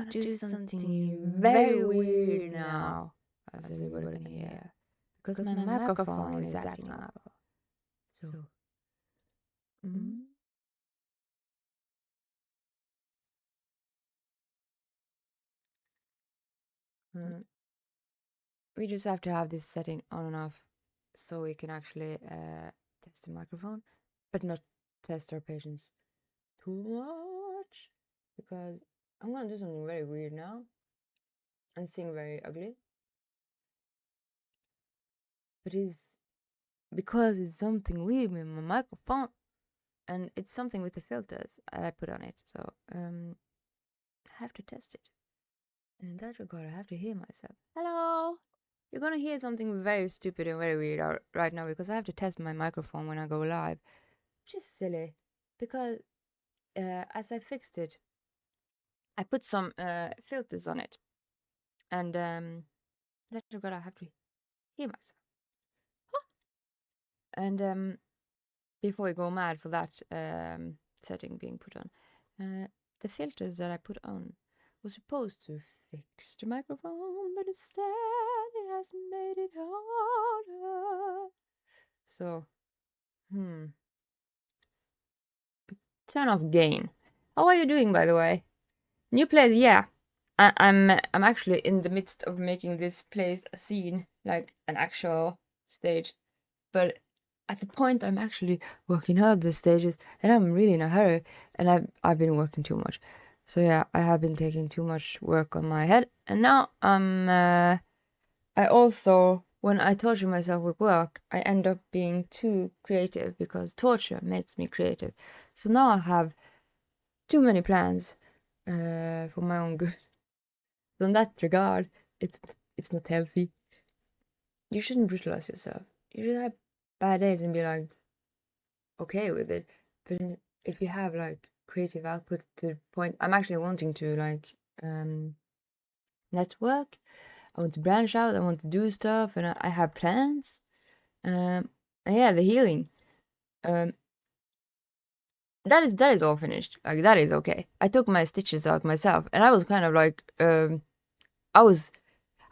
do something very weird now, as everybody can hear, because my microphone is acting up. So, mm, mm, we just have to have this setting on and off so we can actually test the microphone, but not test our patience too much, because I'm gonna do something very weird now and sing very ugly. But it's because it's something weird with my microphone, and it's something with the filters I put on it. So I have to test it. And in that regard, I have to hear myself. Hello! You're gonna hear something very stupid and very weird right now because I have to test my microphone when I go live. Which is silly. Because as I fixed it, I put some filters on it. And in that regard, I have to hear myself. And before we go mad for that setting being put on, the filters that I put on was supposed to fix the microphone, but instead it has made it harder. So, turn off gain. How are you doing, by the way? New place, yeah. I'm actually in the midst of making this place a scene, like an actual stage. But at the point I'm actually working out the stages, and I'm really in a hurry, and I've been working too much. So yeah, I have been taking too much work on my head, and now I also, when I torture myself with work, I end up being too creative because torture makes me creative. So now I have too many plans for my own good. So in that regard, it's not healthy. You shouldn't brutalize yourself. You should have bad days and be like okay with it. But if you have like creative output to the point, I'm actually wanting to like network. I want to branch out. I want to do stuff, and I have plans. And yeah, the healing. Um, that is all finished. Like that is okay. I took my stitches out myself, and I was kind of like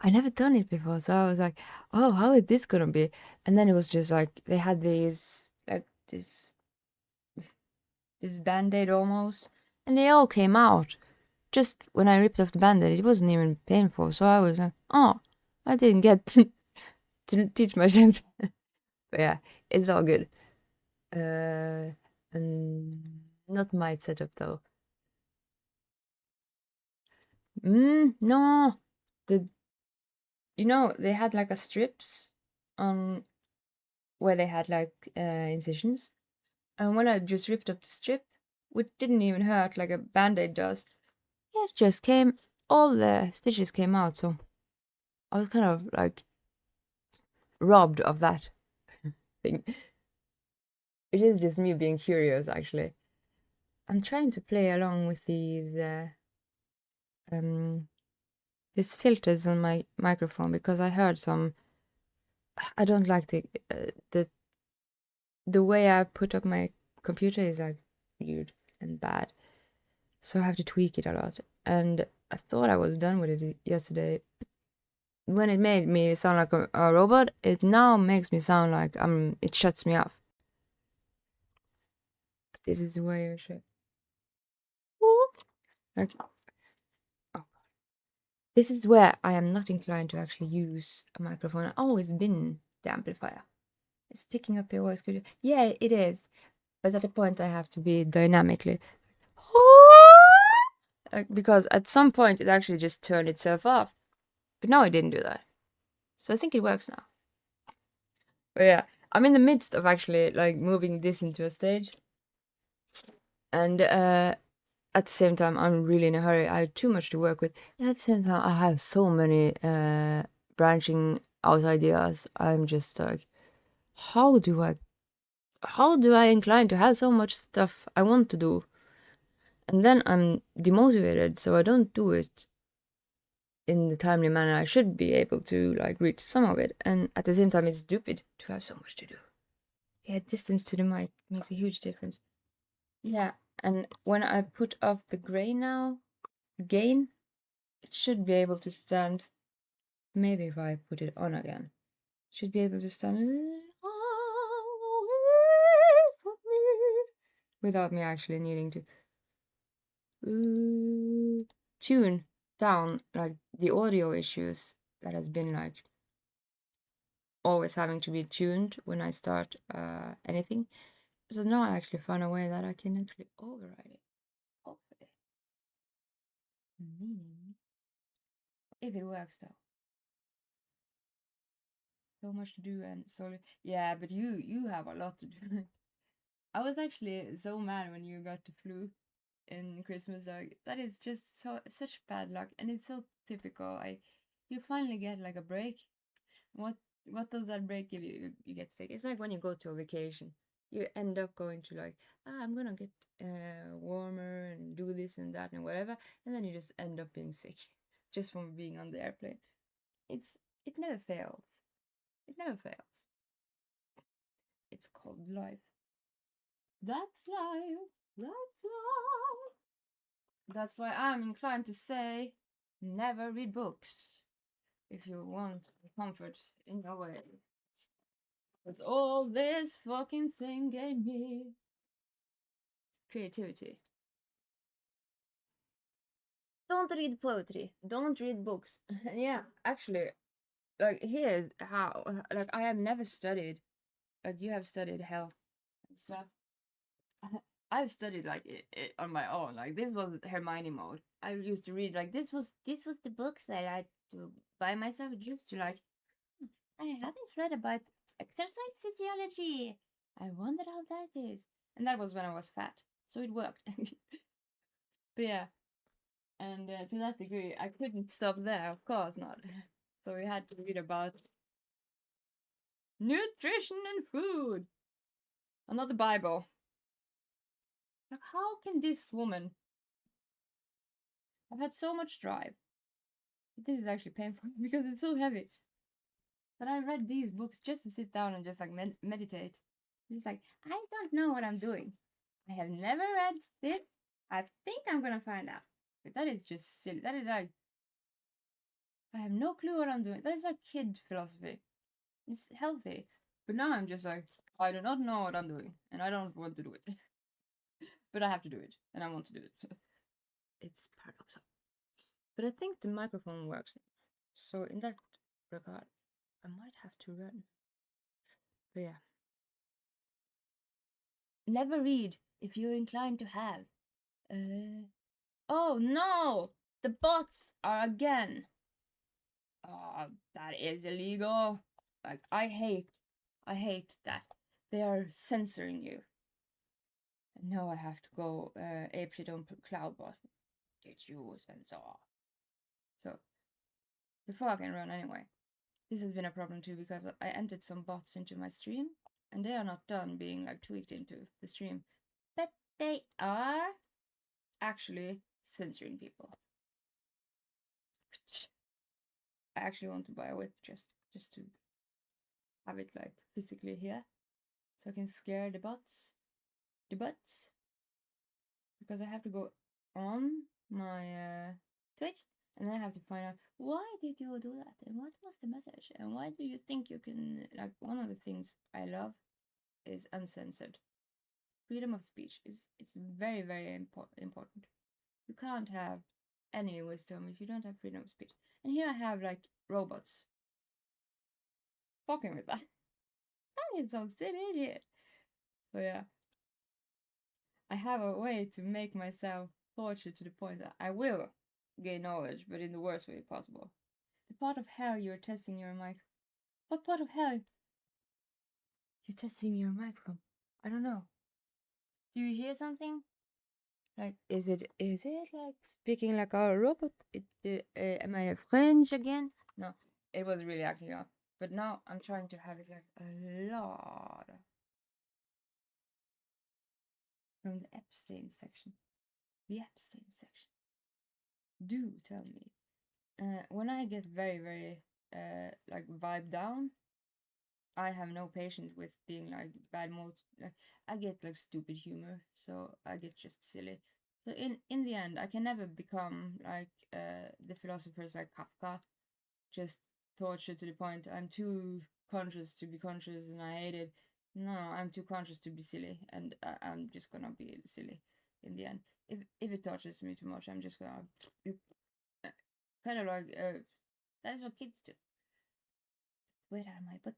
I never done it before, so I was like, oh, how is this gonna be? And then it was just like they had these like this band-aid almost, and they all came out. Just when I ripped off the band-aid, it wasn't even painful, so I was like, oh, I didn't get to teach myself. But yeah, it's all good. And not my setup though. No, the they had like a strips on where they had like incisions, and when I just ripped up the strip, which didn't even hurt like a band-aid does, it just came. All the stitches came out, so I was kind of like robbed of that thing. It is just me being curious, actually. I'm trying to play along with these filters on my microphone because I heard some. I don't like the way I put up my computer is like weird and bad, so I have to tweak it a lot. And I thought I was done with it yesterday. When it made me sound like a robot, it now makes me sound like it shuts me off. This is the way I should. Like, oh god. This is where I am not inclined to actually use a microphone. I've always been the amplifier. It's picking up your voice. Yeah, it is. But at the point, I have to be dynamically. Because at some point, it actually just turned itself off. But now it didn't do that. So I think it works now. But yeah, I'm in the midst of actually like moving this into a stage. And at the same time, I'm really in a hurry. I have too much to work with. And at the same time, I have so many branching out ideas. I'm just like, how do I incline to have so much stuff I want to do? And then I'm demotivated, so I don't do it in the timely manner I should be able to like reach some of it. And at the same time, it's stupid to have so much to do. Yeah, distance to the mic makes a huge difference. Yeah, and when I put off the gain, It should be able to stand. Maybe if I put it on again, it should be able to stand without me actually needing to tune down like the audio issues that has been like always having to be tuned when I start anything. So now I actually found a way that I can actually override it. Hopefully. Meaning, if it works though. So much to do and so yeah, but you have a lot to do. I was actually so mad when you got the flu in Christmas. Like that is just such bad luck, and it's so typical. You finally get like a break. What what does that break give you? You get sick. It's like when you go to a vacation. You end up going to like, I'm gonna get warmer and do this and that and whatever, and then you just end up being sick just from being on the airplane. It's it never fails. It never fails. It's called life. That's life. That's life. That's why I'm inclined to say never read books if you want comfort in your way. Because all this fucking thing gave me creativity. Don't read poetry. Don't read books. Yeah, actually, like here's how. Like I have never studied. Like you have studied health and stuff. I've studied like it on my own. Like this was Hermione mode. I used to read like this was the books that I had to buy myself just to like. I haven't read about exercise physiology. I wonder how that is. And that was when I was fat, so it worked. But yeah, and to that degree, I couldn't stop there. Of course not. So we had to read about nutrition and food, another Bible. Like, how can this woman? I've had so much drive. This is actually painful because it's so heavy. But I read these books just to sit down and just like meditate. Just like, I don't know what I'm doing. I have never read this. I think I'm gonna find out. But that is just silly. That is like, I have no clue what I'm doing. That is like kid philosophy. It's healthy. But now I'm just like, I do not know what I'm doing. And I don't want to do it. But I have to do it. And I want to do it. It's paradoxal. But I think the microphone works. So in that regard, I might have to run. But yeah. Never read if you're inclined to have. Oh no! The bots are again. Oh, that is illegal. Like I hate that they are censoring you. And now I have to go apeshit on Cloudbot. Did you censor? So before I can run anyway. This has been a problem too because I entered some bots into my stream and they are not done being like tweaked into the stream. But they are actually censoring people. I actually want to buy a whip just to have it like physically here so I can scare the bots. The bots. Because I have to go on my Twitch and then I have to find out why did you do that and what was the message and why do you think you can like one of the things I love is uncensored. Freedom of speech is it's very very important. You can't have any wisdom if you don't have freedom of speech. And here I have like robots fucking with that. That is so silly idiot. So yeah, I have a way to make myself tortured to the point that I will gain knowledge, but in the worst way possible. The part of hell you're testing your mic. What part of hell you're testing your mic from? I don't know. Do you hear something? Like, is it like speaking like a robot? Am I French again? No, it was really acting up. But now I'm trying to have it like a lot from the Epstein section. The Epstein section. Do tell me. When I get very, very like vibe down, I have no patience with being like bad mood. Like I get like stupid humor, so I get just silly. So in the end, I can never become like the philosophers like Kafka, just tortured to the point I'm too conscious to be conscious and I hate it. No, I'm too conscious to be silly, and I'm just gonna be silly in the end. If it touches me too much, I'm just gonna kind of like that is what kids do. Wait out of my butt.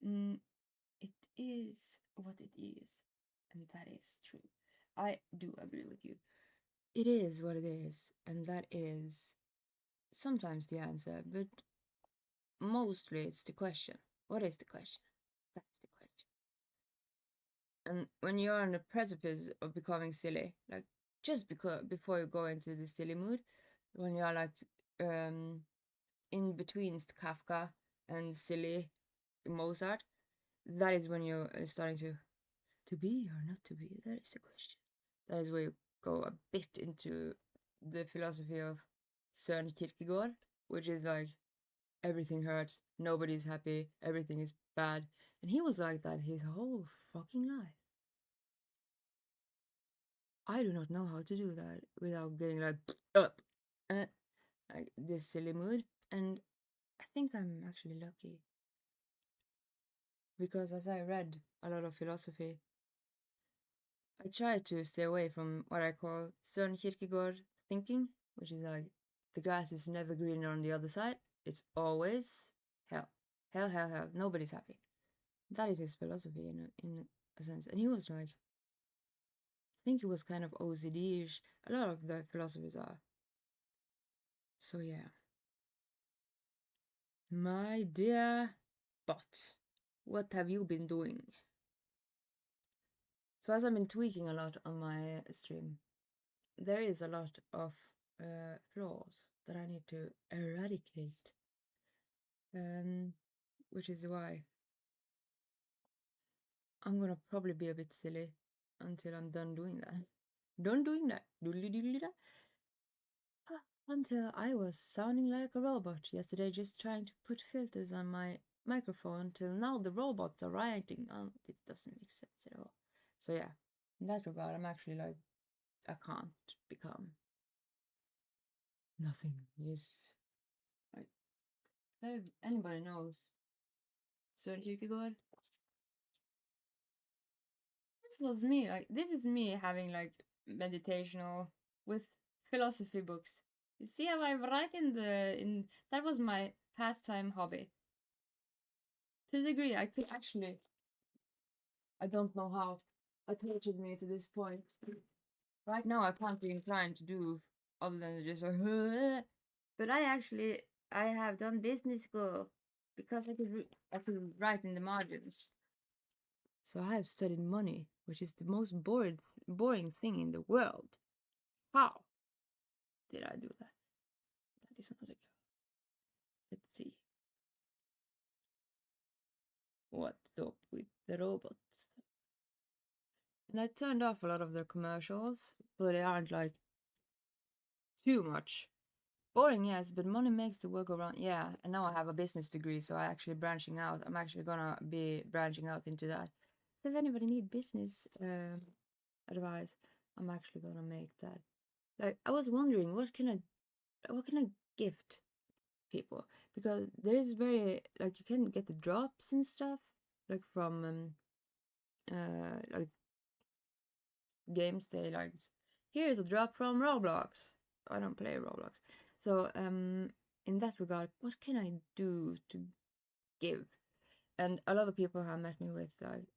Mm, it is what it is, and that is true. I do agree with you. It is what it is, and that is sometimes the answer, but mostly it's the question. What is the question? That's the question. And when you're on the precipice of becoming silly, like just because before you go into the silly mood, when you're like um in between Kafka and silly Mozart, that is when you're starting to be or not to be. That is the question. That is where you go a bit into the philosophy of Søren Kierkegaard, which is like everything hurts, nobody's happy, everything is bad. And he was like that his whole fucking life. I do not know how to do that without getting like up, like this silly mood. And I think I'm actually lucky because as I read a lot of philosophy, I try to stay away from what I call Søren Kierkegaard thinking, which is like the grass is never greener on the other side. It's always hell, hell, hell, hell. Nobody's happy. That is his philosophy in a sense. And he was like, I think he was kind of OCD-ish. A lot of the philosophers are. So yeah. My dear bot, what have you been doing? So as I've been tweaking a lot on my stream, there is a lot of flaws that I need to eradicate. Which is why I'm gonna probably be a bit silly until I'm done doing that. Done doing that. Doodly doodly da. Until I was sounding like a robot yesterday, just trying to put filters on my microphone. Till now, the robots are writing. It doesn't make sense at all. So yeah, in that regard, I'm actually like, I can't become nothing. Is like, if anybody knows Søren Kierkegaard, this was me. Like, this is me having like meditational with philosophy books. You see how I write in that was my pastime hobby. To the degree I could actually, I don't know how I tortured me to this point. Right now I can't be inclined to do other than just but I have done business school because I could write in the margins. So I have studied money, which is the most boring thing in the world. How did I do that? That is another girl. Let's see. What's up with the robots? And I turned off a lot of their commercials, but they aren't like too much. Boring, yes, but money makes the work go round. Yeah, and now I have a business degree, so I actually branching out. I'm actually gonna be branching out into that. So if anybody need business advice, I'm actually gonna make that. Like I was wondering, what can I gift people? Because there is very like you can get the drops and stuff like from like games they like here's a drop from Roblox. I don't play Roblox. So in that regard, what can I do to give? And a lot of people have met me with like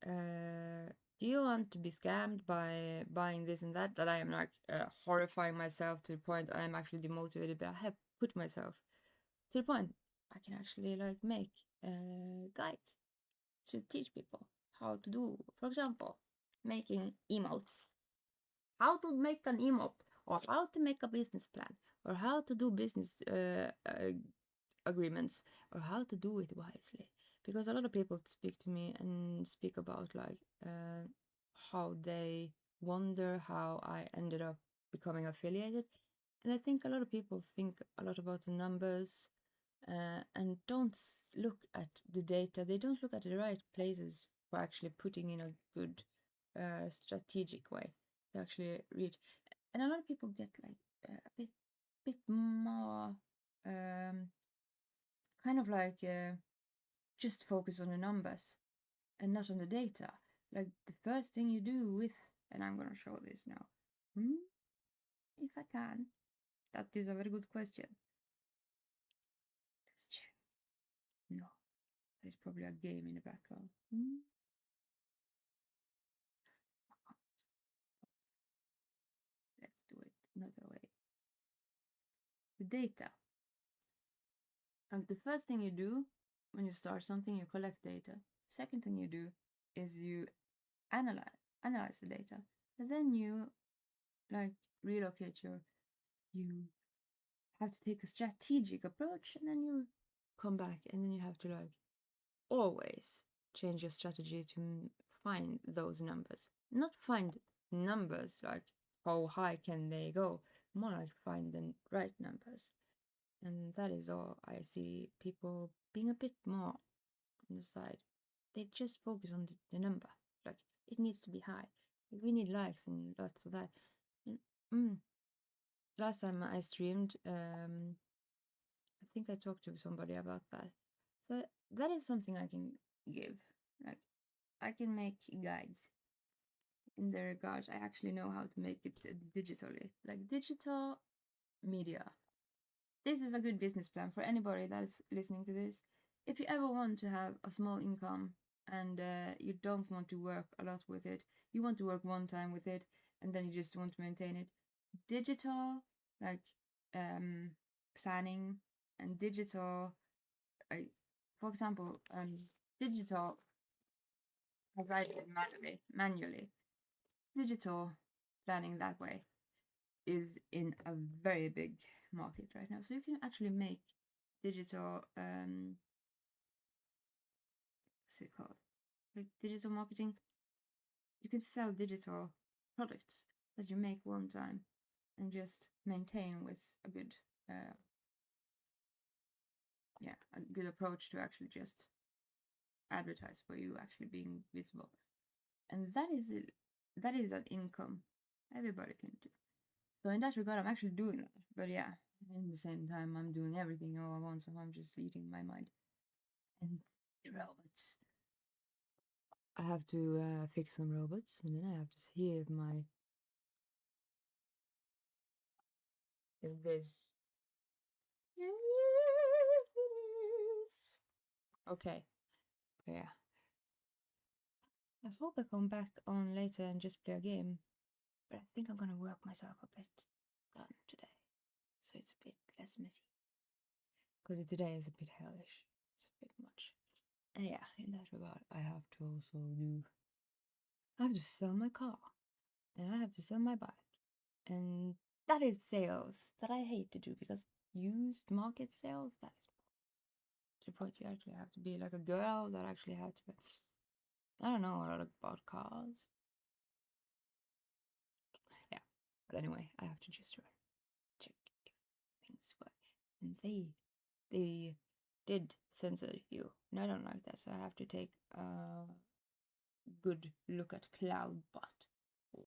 do you want to be scammed by buying this and that I am like horrifying myself to the point I am actually demotivated, but I have put myself to the point I can actually like make guides to teach people how to do, for example, making emotes, how to make an emote, or how to make a business plan, or how to do business agreements, or how to do it wisely. Because a lot of people speak to me and speak about like how they wonder how I ended up becoming affiliated. And I think a lot of people think a lot about the numbers and don't look at the data. They don't look at the right places for actually putting in a good strategic way to actually reach. And a lot of people get like a bit more kind of like just focus on the numbers and not on the data. Like the first thing you do with, and I'm gonna show this now, if I can. That is a very good question. Let's check. No, there's probably a game in the background. Let's do it another way. The data. And the first thing you do when you start something, you collect data. Second thing you do is you analyze the data, and then you like relocate you have to take a strategic approach, and then you come back, and then you have to like always change your strategy to find those numbers. Not find numbers like how high can they go, more like find the right numbers. And that is all I see people being a bit more on the side. They just focus on the number. Like it needs to be high. Like, we need likes and lots of that. And, last time I streamed, I think I talked to somebody about that. So that is something I can give. Like I can make guides. In the regards, I actually know how to make it digitally, like digital media. This is a good business plan for anybody that's listening to this. If you ever want to have a small income and you don't want to work a lot with it, you want to work one time with it and then you just want to maintain it, digital like planning and digital, for example, digital as I did manually, digital planning that way is in a very big market right now. So you can actually make digital what's it called? Like digital marketing. You can sell digital products that you make one time and just maintain with a good a good approach to actually just advertise for you actually being visible. And that is it. That is an income everybody can do. So in that regard, I'm actually doing that. But yeah, in the same time, I'm doing everything all at once, so I'm just eating my mind. And the robots. I have to fix some robots, and then I have to see if this. Okay. Yeah. I hope I come back on later and just play a game, but I think I'm gonna work myself a bit done today, so it's a bit less messy. Because today is a bit hellish. It's a bit much. And yeah, in that regard, I have to also do. I have to sell my car, and I have to sell my bike, and that is sales that I hate to do because used market sales, that is the point. You actually have to be like a girl that actually have to. I don't know a lot about cars. Yeah, but anyway, I have to just check if things work, and they did censor you, and I don't like that, so I have to take a good look at Cloudbot.